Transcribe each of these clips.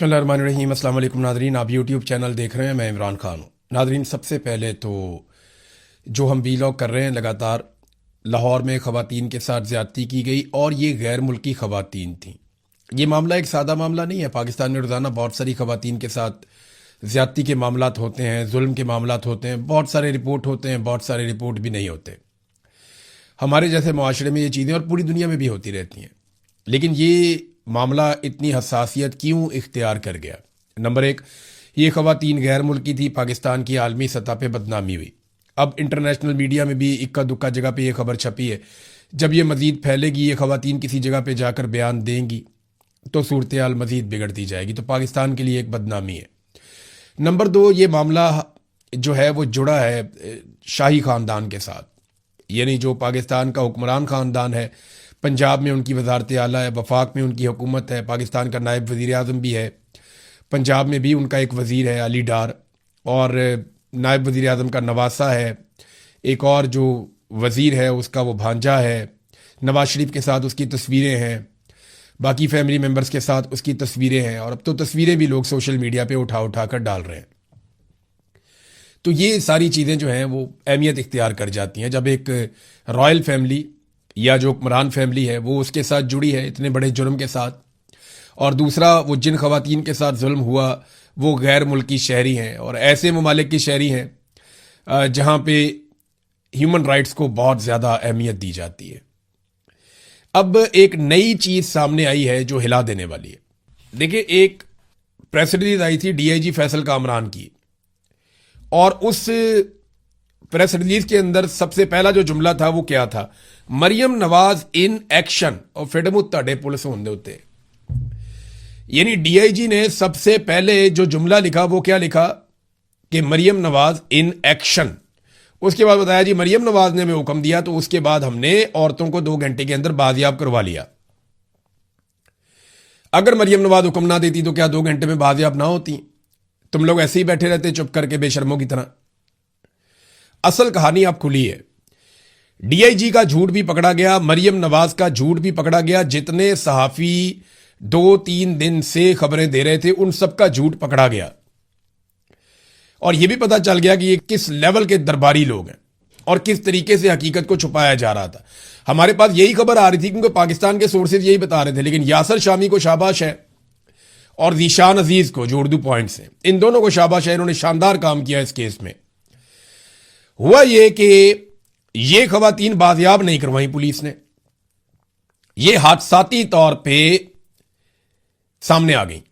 बिस्मिल्लाहिर्रहमानिर्रहीम। अस्सलाम वालेकुम नादरीन, आप यूट्यूब चैनल देख रहे हैं, मैं इमरान खान हूँ। नादरीन, सबसे पहले तो जो हम वीलॉग कर रहे हैं लगातार, लाहौर में ख़वातीन के साथ ज़्यादती की गई और ये गैर मुल्की ख़वातीन थीं। ये मामला एक सादा मामला नहीं है। पाकिस्तान में रोज़ाना बहुत सारी ख़वातीन के साथ ज़्यादती के मामलात होते हैं, जुल्म के मामलात होते हैं, बहुत सारे रिपोर्ट होते हैं, बहुत सारे रिपोर्ट भी नहीं होते। हमारे जैसे मुआशरे में ये चीज़ें और पूरी दुनिया में भी होती रहती हैं। लेकिन ये मामला इतनी हसासियत क्यों इख्तियार कर गया? नंबर एक, ये ख़वातीन गैर मुल्की थी, पाकिस्तान की आलमी सतह पे बदनामी हुई। अब इंटरनेशनल मीडिया में भी इक्का दुक्का जगह पे ये खबर छपी है। जब ये मज़ीद फैलेगी, ये ख़वातीन किसी जगह पे जाकर बयान देंगी तो सूरत हाल मज़ीद बिगड़ती जाएगी। तो पाकिस्तान के लिए एक बदनामी है। नंबर दो, ये मामला जो है वो जुड़ा है शाही ख़ानदान के साथ, यानी जो पाकिस्तान का हुक्मरान ख़ानदान है। पंजाब में उनकी वजारत आला है, वफाक में उनकी हुकूमत है, पाकिस्तान का नायब वज़ीर आज़म भी है, पंजाब में भी उनका एक वज़ीर है अली डार, और नायब वज़ीर आज़म का नवासा है, एक और जो वज़ीर है उसका वो भांजा है। नवाज शरीफ के साथ उसकी तस्वीरें हैं, बाकी फैमिली मेम्बर्स के साथ उसकी तस्वीरें हैं, और अब तो तस्वीरें भी लोग सोशल मीडिया पे उठा उठा कर डाल रहे हैं। तो ये सारी चीज़ें जो हैं वो अहमियत इख्तियार कर जाती हैं जब एक रॉयल फैमिली या जो हुक्मरान फैमिली है वो उसके साथ जुड़ी है इतने बड़े जुर्म के साथ। और दूसरा, वो जिन ख़वातीन के साथ जुल्म हुआ वो गैर मुल्की शहरी हैं और ऐसे ममालिक की शहरी हैं जहाँ पे ह्यूमन राइट्स को बहुत ज़्यादा अहमियत दी जाती है। अब एक नई चीज़ सामने आई है जो हिला देने वाली है। देखिए, एक प्रेस रिलीज आई थी DIG फैसल कामरान की, और उस प्रेस रिलीज के अंदर सबसे पहला जो जुमला था वो क्या था? मरियम नवाज इन एक्शन और फिडमु ताडे पुलिस होंदे उत्ते। यानी DIG ने सबसे पहले जो जुमला लिखा वो क्या लिखा कि मरियम नवाज इन एक्शन। उसके बाद बताया जी मरियम नवाज ने हमें हुक्म दिया तो उसके बाद हमने औरतों को 2 घंटे के अंदर बाजियाब करवा लिया। अगर मरियम नवाज हुक्म ना देती तो क्या 2 घंटे में बाजियाब ना होती? तुम लोग ऐसे ही बैठे रहते चुप करके बेशर्मों की तरह। असल कहानी अब खुली है। DIG का झूठ भी पकड़ा गया, मरियम नवाज का झूठ भी पकड़ा गया। जितने सहाफ़ी 2-3 दिन से खबरें दे रहे थे उन सबका झूठ पकड़ा गया, और यह भी पता चल गया कि ये किस लेवल के दरबारी लोग हैं और किस तरीके से हकीकत को छुपाया जा रहा था। हमारे पास यही खबर आ रही थी क्योंकि पाकिस्तान के सोर्सेज यही बता रहे थे, लेकिन यासर शामी को शाबाश है और ज़ीशान अजीज को, जो उर्दू पॉइंट्स हैं, इन दोनों को शाबाश है। इन्होंने शानदार काम किया इस केस में। हुआ यह कि ये खवातीन बाजियाब नहीं करवाई पुलिस ने, ये हादसाती तौर पे सामने आ गई।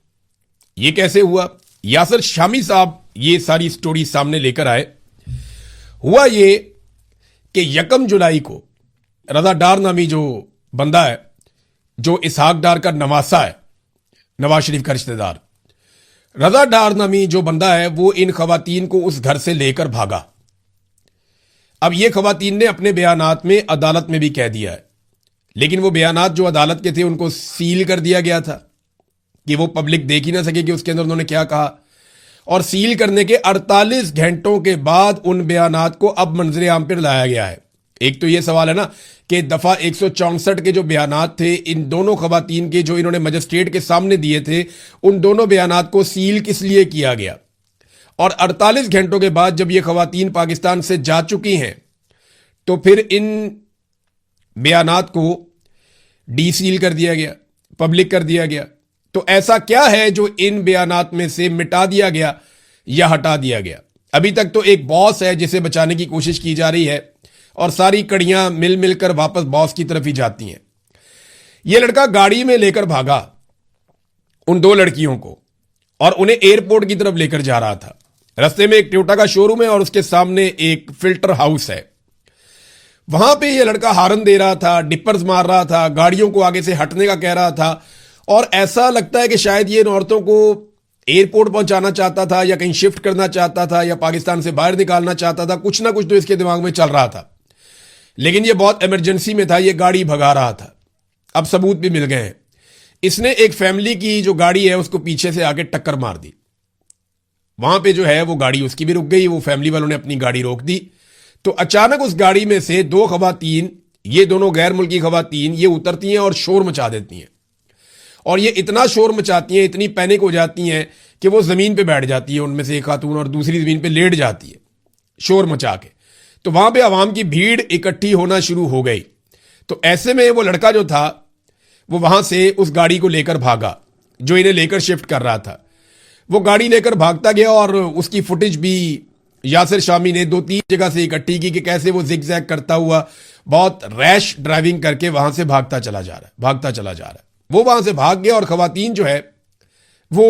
ये कैसे हुआ? यासर शामी साहब ये सारी स्टोरी सामने लेकर आए। हुआ ये कि 1 जुलाई को रजा डार नामी जो बंदा है, जो इसहाक डार का नवासा है, नवाज शरीफ का रिश्तेदार, रजा डार नामी जो बंदा है वो इन खवातीन को उस घर से लेकर भागा। अब ये खवातीन ने अपने बयानात में अदालत में भी कह दिया है, लेकिन वो बयानात जो अदालत के थे उनको सील कर दिया गया था कि वो पब्लिक देख ही ना सके कि उसके अंदर उन्होंने क्या कहा। और सील करने के 48 घंटों के बाद उन बयानात को अब मंजर आम पर लाया गया है। एक तो ये सवाल है ना कि दफा 164 के जो बयानात थे इन दोनों खवातीन के, जो इन्होंने मजिस्ट्रेट के सामने दिए थे, उन दोनों बयानात को सील किस लिए किया गया? और 48 घंटों के बाद जब ये खवातीन पाकिस्तान से जा चुकी हैं तो फिर इन बयानात को डीसील कर दिया गया, पब्लिक कर दिया गया। तो ऐसा क्या है जो इन बयानात में से मिटा दिया गया या हटा दिया गया? अभी तक तो एक बॉस है जिसे बचाने की कोशिश की जा रही है और सारी कड़ियां मिल मिलकर वापस बॉस की तरफ ही जाती हैं। यह लड़का गाड़ी में लेकर भागा उन 2 लड़कियों को और उन्हें एयरपोर्ट की तरफ लेकर जा रहा था। रास्ते में एक टोयोटा का शोरूम है और उसके सामने एक फिल्टर हाउस है। वहां पे ये लड़का हारन दे रहा था, डिपर्स मार रहा था, गाड़ियों को आगे से हटने का कह रहा था, और ऐसा लगता है कि शायद ये इन औरतों को एयरपोर्ट पहुंचाना चाहता था या कहीं शिफ्ट करना चाहता था या पाकिस्तान से बाहर निकालना चाहता था। कुछ ना कुछ तो इसके दिमाग में चल रहा था, लेकिन ये बहुत इमरजेंसी में था, ये गाड़ी भगा रहा था। अब सबूत भी मिल गए हैं। इसने एक फैमिली की जो गाड़ी है उसको पीछे से आके टक्कर मार दी। वहां पे जो है वो गाड़ी उसकी भी रुक गई, वो फैमिली वालों ने अपनी गाड़ी रोक दी। तो अचानक उस गाड़ी में से 2 खवातीन, ये दोनों गैर मुल्की खवातीन, ये उतरती हैं और शोर मचा देती हैं और ये इतना शोर मचाती हैं, इतनी पैनिक हो जाती हैं कि वो जमीन पे बैठ जाती है उनमें से एक खातून, और दूसरी जमीन पे लेट जाती है शोर मचा के। तो वहां पे आवाम की भीड़ इकट्ठी होना शुरू हो गई। तो ऐसे में वो लड़का जो था वो वहां से उस गाड़ी को लेकर भागा जो इन्हें लेकर शिफ्ट कर रहा था। वो गाड़ी लेकर भागता गया और उसकी फुटेज भी यासिर शामी ने 2-3 जगह से इकट्ठी की कि कैसे वो जिग-जैग करता हुआ बहुत रैश ड्राइविंग करके वहां से भागता चला जा रहा है। वो वहां से भाग गया और खवातीन जो है वो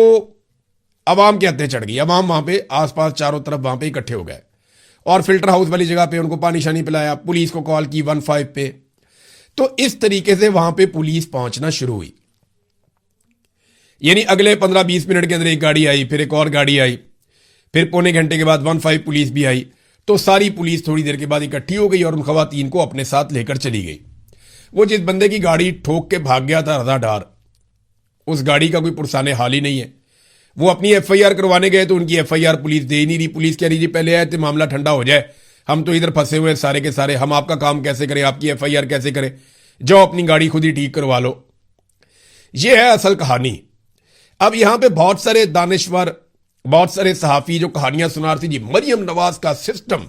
अवाम के हत्थे चढ़ गई। अवाम वहां पे आसपास चारों तरफ वहां पे इकट्ठे हो गए और फिल्टर हाउस वाली जगह पे उनको पानी शानी पिलाया, पुलिस को कॉल की 15 पे। तो इस तरीके से वहां पे पुलिस पहुंचना शुरू हुई। यानी अगले 15-20 मिनट के अंदर एक गाड़ी आई, फिर एक और गाड़ी आई, फिर पौने घंटे के बाद 15 पुलिस भी आई। तो सारी पुलिस थोड़ी देर के बाद इकट्ठी हो गई और उन खवातीन को अपने साथ लेकर चली गई। वो जिस बंदे की गाड़ी ठोक के भाग गया था रजादार, उस गाड़ी का कोई पुरसाने हाल ही नहीं है। वो अपनी एफआईआर करवाने गए तो उनकी एफआईआर पुलिस दे ही नहीं रही। पुलिस कह रही जी पहले आए थे मामला ठंडा हो जाए, हम तो इधर फंसे हुए सारे के सारे, हम आपका काम कैसे करें, आपकी एफआईआर कैसे करें, जाओ अपनी गाड़ी खुद ही ठीक करवा लो। ये है असल कहानी। अब यहां पे बहुत सारे दानिश्वर, बहुत सारे सहाफी जो कहानियां सुना रहे थे जी मरियम नवाज का सिस्टम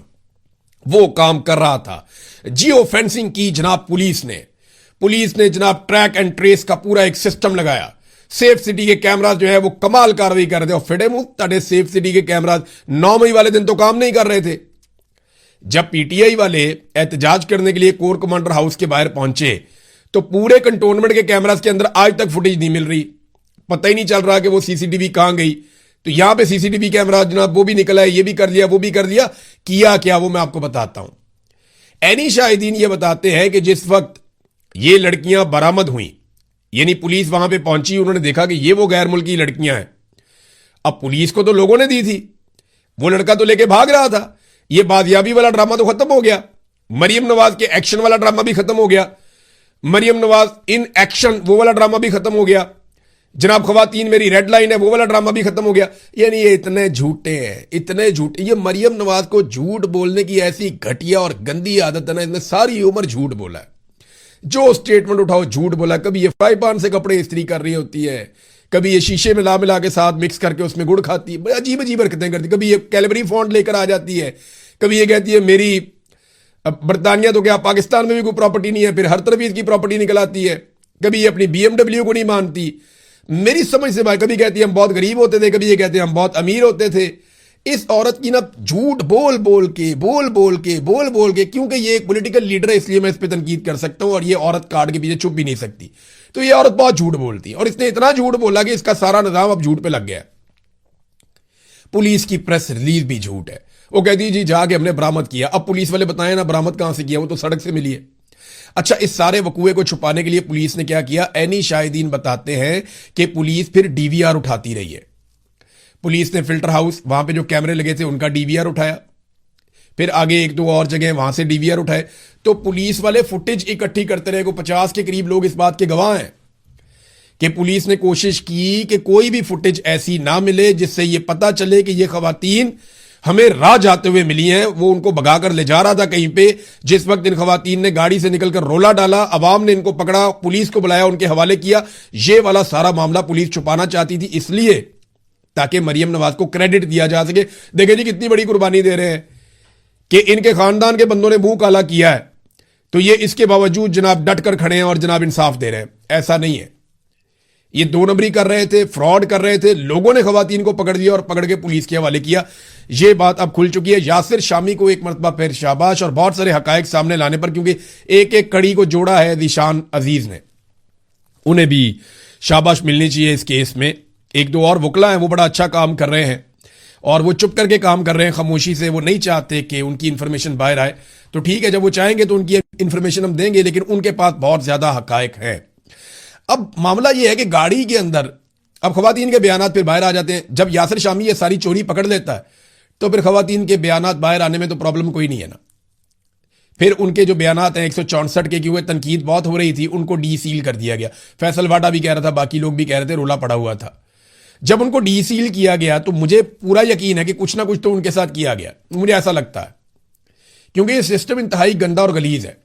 वो काम कर रहा था। जियो फेंसिंग की जनाब पुलिस ने जनाब ट्रैक एंड ट्रेस का पूरा एक सिस्टम लगाया। सेफ सिटी के कैमराज जो है वो कमाल कार्रवाई कर रहे थे। और फिडे मुंह ताड़े सेफ सिटी के कैमराज 9 मई वाले दिन तो काम नहीं कर रहे थे। जब पीटीआई वाले एहतजाज करने के लिए कोर कमांडर हाउस के बाहर पहुंचे तो पूरे कंटोनमेंट के कैमराज के अंदर आज तक फुटेज नहीं मिल रही, पता ही नहीं चल रहा कि वो सीसीटीवी कहां गई। तो यहां पे सीसीटीवी कैमरा जनाब वो भी निकला है, ये भी कर लिया, वो भी कर दिया। किया क्या वो मैं आपको बताता हूं। एनी शाहिदीन ये बताते हैं कि जिस वक्त ये लड़कियां बरामद हुई, यानी पुलिस वहां पे पहुंची, उन्होंने देखा कि ये वो गैर मुल्की लड़कियां हैं। अब पुलिस को तो लोगों ने दी थी, वो लड़का तो लेके भाग रहा था। ये बाजियाबी वाला ड्रामा तो खत्म हो गया, मरियम नवाज के एक्शन वाला ड्रामा भी खत्म हो गया, मरियम नवाज इन एक्शन वो वाला ड्रामा भी खत्म हो गया, जनाब खवातीन मेरी रेड लाइन है वो वाला ड्रामा भी खत्म हो गया। यानी ये इतने झूठे हैं, इतने झूठे। ये मरियम नवाज को झूठ बोलने की ऐसी घटिया और गंदी आदत है ना, इसने सारी उम्र झूठ बोला है। जो स्टेटमेंट उठाओ झूठ बोला। कभी ये फ्राई पैन से कपड़े इस्त्री कर रही होती है, कभी ये शीशे में मिला के साथ मिक्स करके उसमें गुड़ खाती है, अजीब अजीब हरकतें करती। कभी ये कैलबरी फॉन्ट लेकर आ जाती है, कभी ये कहती है मेरी बरतानिया तो क्या पाकिस्तान में भी कोई प्रॉपर्टी नहीं है, फिर हर तरफ इसकी प्रॉपर्टी निकल आती है। कभी ये अपनी बीएमडब्ल्यू को नहीं मानती, मेरी समझ से भाई। कभी कहती है हम बहुत गरीब होते थे, कभी ये कहते हैं हम बहुत अमीर होते थे। इस औरत की ना झूठ बोल बोल के, क्योंकि ये एक पॉलिटिकल लीडर है इसलिए मैं इस पर तनकीद कर सकता हूं, और ये औरत कार्ड के पीछे छुप भी नहीं सकती। तो ये औरत बहुत झूठ बोलती है और इसने इतना झूठ बोला कि इसका सारा निजाम अब झूठ पे लग गया। पुलिस की प्रेस रिलीज भी झूठ है। वो कहती है जी जाके हमने बरामद किया। अब पुलिस वाले बताएं ना बरामद कहां से किया, वो तो सड़क से मिली है। अच्छा, इस सारे वकूए को छुपाने के लिए पुलिस ने क्या किया, एनी शाहिदीन बताते हैं कि पुलिस फिर डीवीआर उठाती रही है। पुलिस ने फिल्टर हाउस वहां पे जो कैमरे लगे थे उनका डीवीआर उठाया, फिर आगे 1-2 और जगह वहां से डीवीआर उठाए। तो पुलिस वाले फुटेज इकट्ठी करते रहे। को 50 के करीब लोग इस बात के गवाह हैं कि पुलिस ने कोशिश की कि कोई भी फुटेज ऐसी ना मिले जिससे यह पता चले कि ये खवातीन हमें राह जाते हुए मिली हैं। वो उनको भगाकर ले जा रहा था कहीं पे। जिस वक्त इन खवातीन ने गाड़ी से निकलकर रोला डाला, अवाम ने इनको पकड़ा, पुलिस को बुलाया, उनके हवाले किया। ये वाला सारा मामला पुलिस छुपाना चाहती थी इसलिए ताकि मरियम नवाज को क्रेडिट दिया जा सके। देखें जी कितनी बड़ी कुर्बानी दे रहे हैं कि इनके खानदान के बंदों ने मुंह काला किया है, तो ये इसके बावजूद जनाब डट कर खड़े हैं और जनाब इंसाफ दे रहे हैं। ऐसा नहीं है, ये 2 नंबरी कर रहे थे, फ्रॉड कर रहे थे। लोगों ने खवातीन को पकड़ दिया और पकड़ के पुलिस के हवाले किया। ये बात अब खुल चुकी है। यासिर शामी को एक मरतबा फिर शाबाश, और बहुत सारे हकायक सामने लाने पर, क्योंकि एक एक कड़ी को जोड़ा है ज़ीशान अजीज ने, उन्हें भी शाबाश मिलनी चाहिए इस केस में। 1-2 और वकला हैं वो बड़ा अच्छा काम कर रहे हैं और वो चुप करके काम कर रहे हैं, खामोशी से। वो नहीं चाहते कि उनकी इंफॉर्मेशन बाहर आए। तो ठीक है, जब वो चाहेंगे तो उनकी इंफॉर्मेशन हम देंगे, लेकिन उनके पास बहुत ज्यादा हकायक है। अब मामला यह है कि गाड़ी के अंदर अब खवातीन के बयानात फिर बाहर आ जाते हैं। जब यासिर शामी ये सारी चोरी पकड़ लेता है तो फिर खवातीन के बयानात बाहर आने में तो प्रॉब्लम कोई नहीं है ना। फिर उनके जो बयानात हैं 164 के, क्योंकि तनकीद बहुत हो रही थी, उनको डी सील कर दिया गया। फैसल वाडा भी कह रहा था, बाकी लोग भी कह रहे थे, रोला पड़ा हुआ था। जब उनको डी सील किया गया तो मुझे पूरा यकीन है कि कुछ ना कुछ तो उनके साथ किया गया, मुझे ऐसा लगता है, क्योंकि ये सिस्टम इंतहाई गंदा और गलीज है।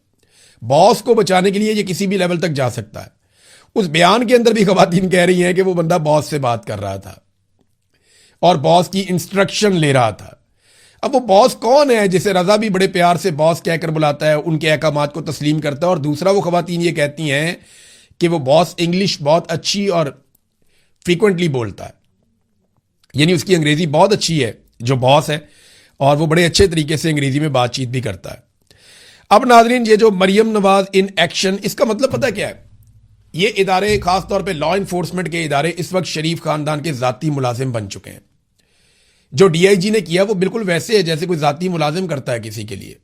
बॉस को बचाने के लिए ये किसी भी लेवल तक जा सकता है। उस बयान के अंदर भी खवातीन कह रही हैं कि वो बंदा बॉस से बात कर रहा था और बॉस की इंस्ट्रक्शन ले रहा था। अब वो बॉस कौन है जिसे रजा भी बड़े प्यार से बॉस कहकर बुलाता है, उनके अहकामात को तस्लीम करता है, और दूसरा वो खवातीन ये कहती हैं कि वो बॉस इंग्लिश बहुत अच्छी और फ्रीक्वेंटली बोलता है, यानी उसकी अंग्रेजी बहुत अच्छी है जो बॉस है, और वो बड़े अच्छे तरीके से अंग्रेजी में बातचीत भी करता है। अब नाजरीन, ये जो मरियम नवाज इन एक्शन, इसका मतलब पता क्या है? ये इदारे, खासतौर पे लॉ इन्फोर्समेंट के इदारे, इस वक्त शरीफ खानदान के जाती मुलाजिम बन चुके हैं। जो डीआईजी ने किया वो बिल्कुल वैसे है जैसे कोई जाती मुलाजिम करता है किसी के लिए,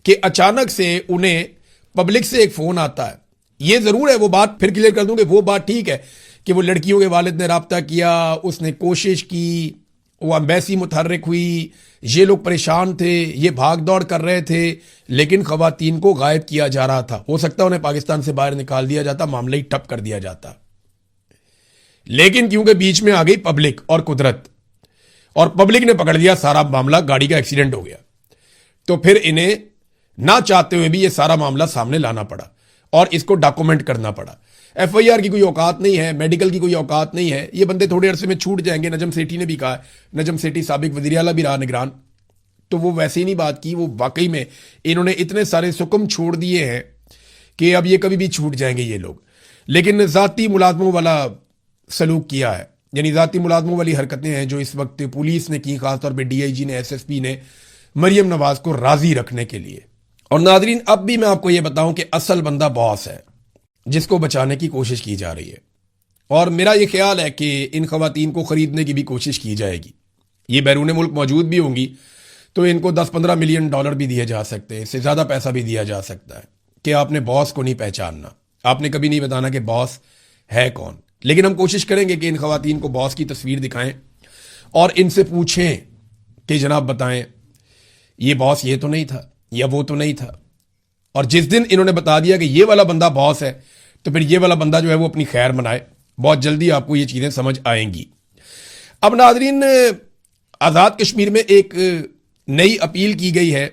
कि अचानक से उन्हें पब्लिक से एक फोन आता है। ये जरूर है, वो बात फिर क्लियर कर दूं कि वो बात ठीक है कि वो लड़कियों के वालिद ने राब्ता किया, उसने कोशिश की, वो एम्बेसी मुतहर्रिक हुई, ये लोग परेशान थे, ये भाग दौड़ कर रहे थे, लेकिन खवातीन को गायब किया जा रहा था। हो सकता है उन्हें पाकिस्तान से बाहर निकाल दिया जाता, मामला ही ठप कर दिया जाता, लेकिन क्योंकि बीच में आ गई पब्लिक और कुदरत, और पब्लिक ने पकड़ लिया सारा मामला, गाड़ी का एक्सीडेंट हो गया, तो फिर इन्हें ना चाहते हुए भी ये सारा मामला सामने लाना पड़ा और इसको डॉक्यूमेंट करना पड़ा। एफआईआर की कोई औकात नहीं है, मेडिकल की कोई औकात नहीं है, ये बंदे थोड़े अरसे में छूट जाएंगे। नजम सेठी ने भी कहा, नजम सेठी साबिक वज़ीर आला भी रहा निगरान, तो वो वैसे ही नहीं बात की, वो वाकई में इन्होंने इतने सारे सुकम छोड़ दिए हैं कि अब ये कभी भी छूट जाएंगे ये लोग। लेकिन जाती मुलाजमों वाला सलूक किया है, यानी जाती मुलाजमों वाली हरकतें हैं जो इस वक्त पुलिस ने की, खासतौर पर डीआईजी ने, एसएसपी ने, मरियम नवाज को राजी रखने के लिए। और नाजरीन, अब भी मैं आपको यह बताऊं कि असल बंदा बॉस है जिसको बचाने की कोशिश की जा रही है, और मेरा यह ख्याल है कि इन खवातीन को खरीदने की भी कोशिश की जाएगी। ये बैरून मुल्क मौजूद भी होंगी तो इनको 10-15 मिलियन डॉलर भी दिए जा सकते हैं, इससे ज़्यादा पैसा भी दिया जा सकता है कि आपने बॉस को नहीं पहचानना, आपने कभी नहीं बताना कि बॉस है कौन। लेकिन हम कोशिश करेंगे कि इन खवातीन को बॉस की तस्वीर दिखाएं और इनसे पूछें कि जनाब बताएं, ये बॉस ये तो नहीं था या वो तो नहीं था। और जिस दिन इन्होंने बता दिया कि ये वाला बंदा बॉस है, तो फिर ये वाला बंदा जो है वो अपनी खैर मनाए। बहुत जल्दी आपको ये चीजें समझ आएंगी। अब नाजरीन, आज़ाद कश्मीर में एक नई अपील की गई है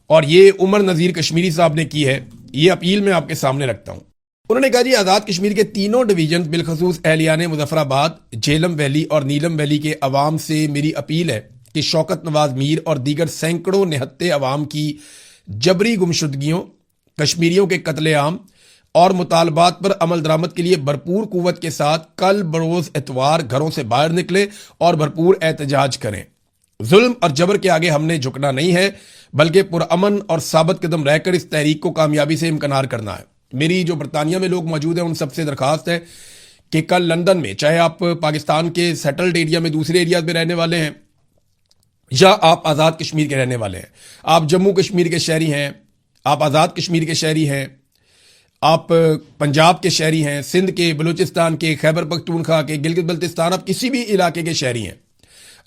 और ये उमर नज़ीर कश्मीरी साहब ने की है। ये अपील मैं आपके सामने रखता हूं। उन्होंने कहा जी, आज़ाद कश्मीर के तीनों डिवीजन, बिलखसूस एहलियान मुजफ्फराबाद, झेलम वैली और नीलम वैली के अवाम से मेरी अपील है कि शौकत नवाज मीर और दीगर सैकड़ों निहत्ते अवाम की जबरी गुमशुदगियों, कश्मीरियों के कत्लेआम और मुतालबात पर अमल दरामद के लिए भरपूर कुव्वत के साथ कल बरोज एतवार घरों से बाहर निकले और भरपूर एहतजाज करें। जुल्म और जबर के आगे हमने झुकना नहीं है, बल्कि पुरअमन और साबित कदम रहकर इस तहरीक को कामयाबी से इम्कनार करना है। मेरी जो बरतानिया में लोग मौजूद हैं उन सबसे दरखास्त है कि कल लंदन में, चाहे आप पाकिस्तान के सेटल्ड एरिया में, दूसरे एरिया में रहने वाले हैं, या आप आज़ाद कश्मीर के रहने वाले हैं, आप जम्मू कश्मीर के शहरी हैं, आप आज़ाद कश्मीर के शहरी हैं, आप पंजाब के शहरी हैं, सिंध के, बलूचिस्तान के, खैबर पख्तूनख्वा के, गिलगित बल्तिस्तान, आप किसी भी इलाके के शहरी हैं,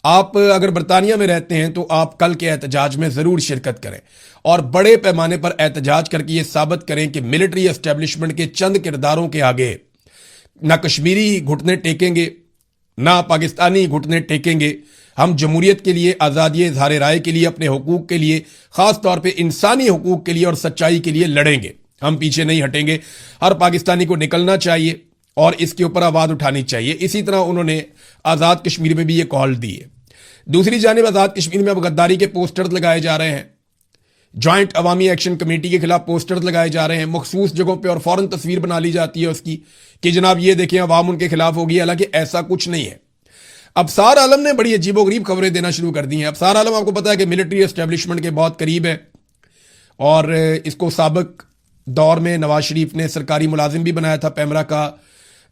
आप अगर बरतानिया में रहते हैं तो आप कल के एहतजाज में ज़रूर शिरकत करें और बड़े पैमाने पर एहतजाज करके ये साबित करें कि मिलिट्री एस्टेब्लिशमेंट के चंद किरदारों के आगे ना कश्मीरी घुटने टेकेंगे, ना पाकिस्तानी घुटने टेकेंगे। हम जमहूरियत के लिए, आज़ादी इज़हार राय के लिए, अपने हुकूक के लिए, ख़ास तौर पे इंसानी हुकूक के लिए और सच्चाई के लिए लड़ेंगे। हम पीछे नहीं हटेंगे। हर पाकिस्तानी को निकलना चाहिए और इसके ऊपर आवाज़ उठानी चाहिए। इसी तरह उन्होंने आज़ाद कश्मीर में भी ये कॉल दी है। दूसरी जानिब आज़ाद कश्मीर में अब गद्दारी के पोस्टर्स लगाए जा रहे हैं, जॉइंट अवामी एक्शन कमेटी के खिलाफ पोस्टर्स लगाए जा रहे हैं, मखसूस जगहों पर और फौरन तस्वीर बना ली जाती है उसकी कि जनाब ये देखें अवाम उनके खिलाफ होगी, हालांकि ऐसा कुछ नहीं है। अबसार आलम ने बड़ी अजीबोगरीब खबरें देना शुरू कर दी हैं। अबसार आलम आपको पता है कि मिलिट्री एस्टेब्लिशमेंट के बहुत करीब है और इसको साबिक दौर में नवाज शरीफ ने सरकारी मुलाजिम भी बनाया था, पैमरा का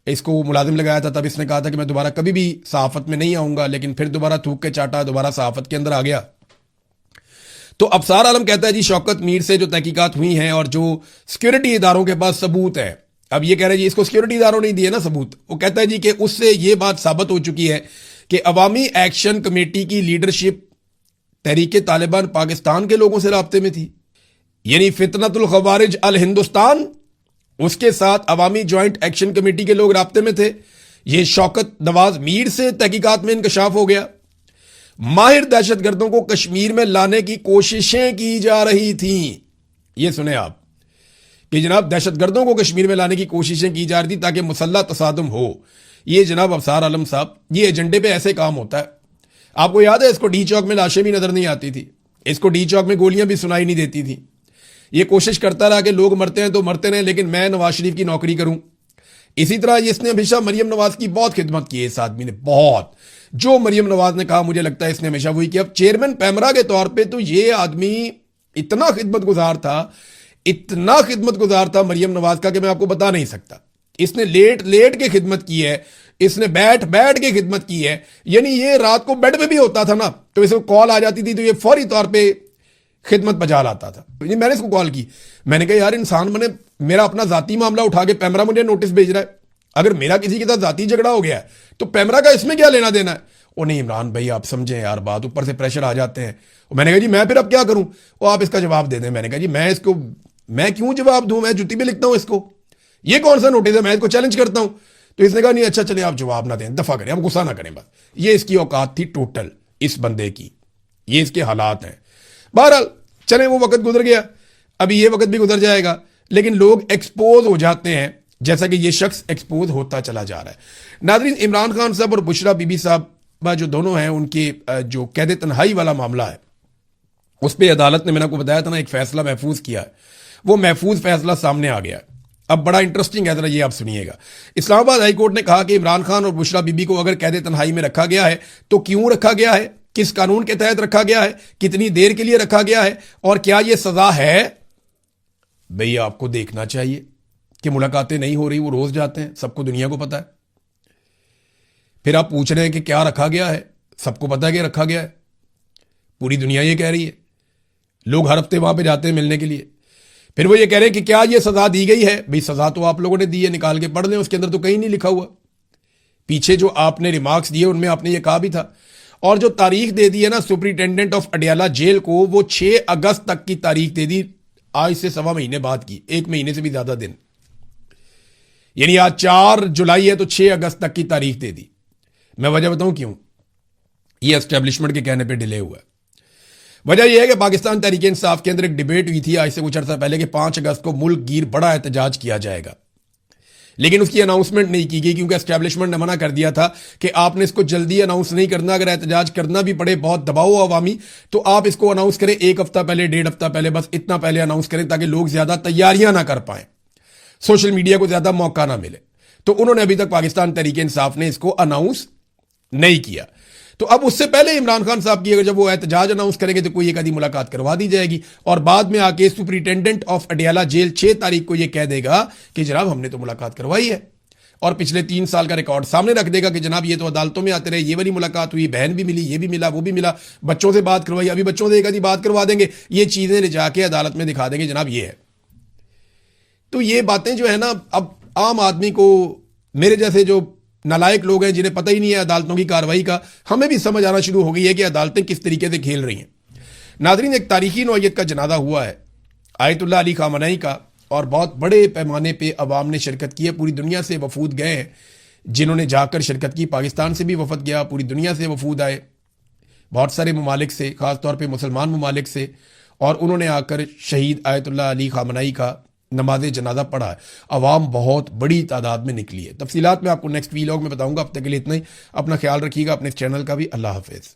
इसको मुलाजिम लगाया था। तब इसने कहा था कि मैं दोबारा कभी भी सहाफत में नहीं आऊंगा, लेकिन फिर दोबारा थूक के चाटा, दोबारा सहाफत के अंदर आ गया। तो अबसार आलम कहता है जी, शौकत मीर से जो तहकीकात हुई हैं और जो सिक्योरिटी इदारों के पास सबूत है, अब ये कह रहे हैं जी इसको सिक्योरिटी इदारों नहीं दिए ना सबूत, वो कहता है जी कि उससे ये बात साबित हो चुकी है कि अवामी एक्शन कमेटी की लीडरशिप तहरीक तालिबान पाकिस्तान के लोगों से राब्ते में थी, यानी फितनतुल खवारिज अल हिंदुस्तान, उसके साथ अवामी ज्वाइंट एक्शन कमेटी के लोग राब्ते में थे। ये शौकत नवाज मीर से तहकीकात में इंकशाफ हो गया। माहिर दहशतगर्दों को कश्मीर में लाने की कोशिशें की जा रही थीं। ये सुने आप कि जनाब दहशतगर्दों को कश्मीर में लाने की कोशिशें की जा रही थी ताकि मुसल्लह तसादुम हो। ये जनाब अफसार आलम साहब, ये एजेंडे पे ऐसे काम होता है। आपको याद है इसको डी चौक में लाशें भी नजर नहीं आती थी, इसको डी चौक में गोलियां भी सुनाई नहीं देती थी। ये कोशिश करता रहा कि लोग मरते हैं तो मरते रहे, लेकिन मैं नवाज शरीफ की नौकरी करूं। इसी तरह इसने हमेशा मरियम नवाज की बहुत खिदमत की है, इस आदमी ने बहुत। जो मरियम नवाज ने कहा मुझे लगता है इसने हमेशा वही किया। अब चेयरमैन पैमरा के तौर पे तो ये आदमी इतना खिदमत गुजार था, इतना खिदमत गुजार था मरियम नवाज का कि मैं आपको बता नहीं सकता। इसने लेट लेट के खिदमत की है, इसने बैठ बैठ के खिदमत की है। यानी ये रात को बेड पे भी होता था ना तो इसे कॉल आ जाती थी तो ये फौरी तौर पे खिदमत बजा लाता था। मैंने इसको कॉल की, मैंने कहा यार इंसान बने, मेरा अपना जाती मामला उठा के पैमरा मुझे नोटिस भेज रहा है। अगर मेरा किसी के साथ जाती झगड़ा हो गया है तो पैमरा का इसमें क्या लेना देना है। ओ नहीं इमरान भाई आप समझें यार बात, ऊपर से प्रेशर आ जाते हैं। मैंने कहा जी मैं फिर अब क्या करूं, वो आप इसका जवाब दे दें। मैंने कहा जी मैं क्यों जवाब दूं, मैं जुत्ती पे लिखता हूं इसको, ये कौन सा नोटिस है, मैं इसको चैलेंज करता हूं। तो इसने कहा नहीं अच्छा चले आप जवाब ना दें, दफा करें, आप गुस्सा ना करें बस। ये इसकी औकात थी टोटल इस बंदे की, ये इसके हालात हैं। बहरहाल चले वो वक्त गुजर गया, अभी ये वक्त भी गुजर जाएगा, लेकिन लोग एक्सपोज हो जाते हैं जैसा कि ये शख्स एक्सपोज होता चला जा रहा है। नाज़रीन, इमरान खान साहब और बुशरा बीबी साहब जो दोनों हैं उनके जो कैद तन्हाई वाला मामला है उस पर अदालत ने, मैंने आपको बताया था ना, एक फैसला महफूज किया है। वो महफूज फैसला सामने आ गया है। अब बड़ा इंटरेस्टिंग है, जरा ये आप सुनिएगा। इस्लामाबाद हाई कोर्ट ने कहा कि इमरान खान और बुशरा बीबी को अगर कैद तन्हाई में रखा गया है तो क्यों रखा गया है, किस कानून के तहत रखा गया है, कितनी देर के लिए रखा गया है और क्या यह सजा है। भैया आपको देखना चाहिए कि मुलाकातें नहीं हो रही, वो रोज जाते हैं, सबको दुनिया को पता है। फिर आप पूछ रहे हैं कि क्या रखा गया है, सबको पता है कि रखा गया है, पूरी दुनिया ये कह रही है, लोग हर हफ्ते वहां पे जाते हैं मिलने के लिए। फिर वो ये कह रहे हैं कि क्या ये सजा दी गई है। भाई सजा तो आप लोगों ने दी है, निकाल के पढ़ लें, उसके अंदर तो कहीं नहीं लिखा हुआ। पीछे जो आपने रिमार्क्स दिए उनमें आपने ये कहा भी था, और जो तारीख दे दी है ना सुपरिटेंडेंट ऑफ अडियाला जेल को, वो 6 अगस्त तक की तारीख दे दी, आज से 1.25 महीने बाद की, 1 महीने से भी ज्यादा दिन। यानी आज 4 जुलाई है तो 6 अगस्त तक की तारीख दे दी। मैं वजह बताऊं क्यों ये एस्टेब्लिशमेंट के कहने पे डिले हुआ है। वजह यह है कि पाकिस्तान तहरीक इंसाफ के अंदर एक डिबेट हुई थी आज से कुछ अर्सा पहले कि 5 अगस्त को मुल्क गिर बड़ा एहतजाज किया जाएगा, लेकिन उसकी अनाउंसमेंट नहीं की गई क्योंकि एस्टेब्लिशमेंट ने मना कर दिया था कि आपने इसको जल्दी अनाउंस नहीं करना। अगर एहतजाज करना भी पड़े, बहुत दबाव हो अवामी, तो आप इसको अनाउंस करें 1 हफ्ता पहले, 1.5 हफ्ता पहले, बस इतना पहले अनाउंस करें ताकि लोग ज्यादा तैयारियां ना कर पाए, सोशल मीडिया को ज्यादा मौका ना मिले। तो उन्होंने अभी तक पाकिस्तान तहरीक इंसाफ ने इसको अनाउंस नहीं किया। तो अब उससे पहले इमरान खान साहब की अगर जब वो एहतजाज अनाउंस करेंगे तो कोई एक आधी मुलाकात करवा दी जाएगी और बाद में आके सुपरिटेंडेंट ऑफ अडियाला जेल 6 तारीख को ये कह देगा कि जनाब हमने तो मुलाकात करवाई है, और पिछले 3 साल का रिकॉर्ड सामने रख देगा कि जनाब ये तो अदालतों में आते रहे, ये वाली मुलाकात हुई, बहन भी मिली, ये भी मिला, वो भी मिला, बच्चों से बात करवाई, अभी बच्चों से एक आधी बात करवा देंगे, ये चीजें ले जाके अदालत में दिखा देंगे जनाब ये है। तो ये बातें जो है ना, अब आम आदमी को, मेरे जैसे जो नालायक लोग हैं जिन्हें पता ही नहीं है अदालतों की कार्रवाई का, हमें भी समझ आना शुरू हो गई है कि अदालतें किस तरीके से खेल रही हैं। नाज़रीन, एक तारीखी नौयत का जनाजा हुआ है आयतुल्लाह अली खामनई का, और बहुत बड़े पैमाने पे अवाम ने शिरकत की है। पूरी दुनिया से वफूद गए हैं जिन्होंने जाकर शिरकत की। पाकिस्तान से भी वफद गया, पूरी दुनिया से वफूद आए, बहुत सारे ममालिक से, खासतौर पर मुसलमान ममालिक से, और उन्होंने आकर शहीद आयतुल्लाह अली खामनई का नमाज जनाजा पढ़ा है। अवाम बहुत बड़ी तादाद में निकली है। तफसीलात में आपको नेक्स्ट वीलॉग में बताऊंगा। अब तक के लिए इतना ही। अपना ख्याल रखिएगा, अपने चैनल का भी। अल्लाह हाफिज।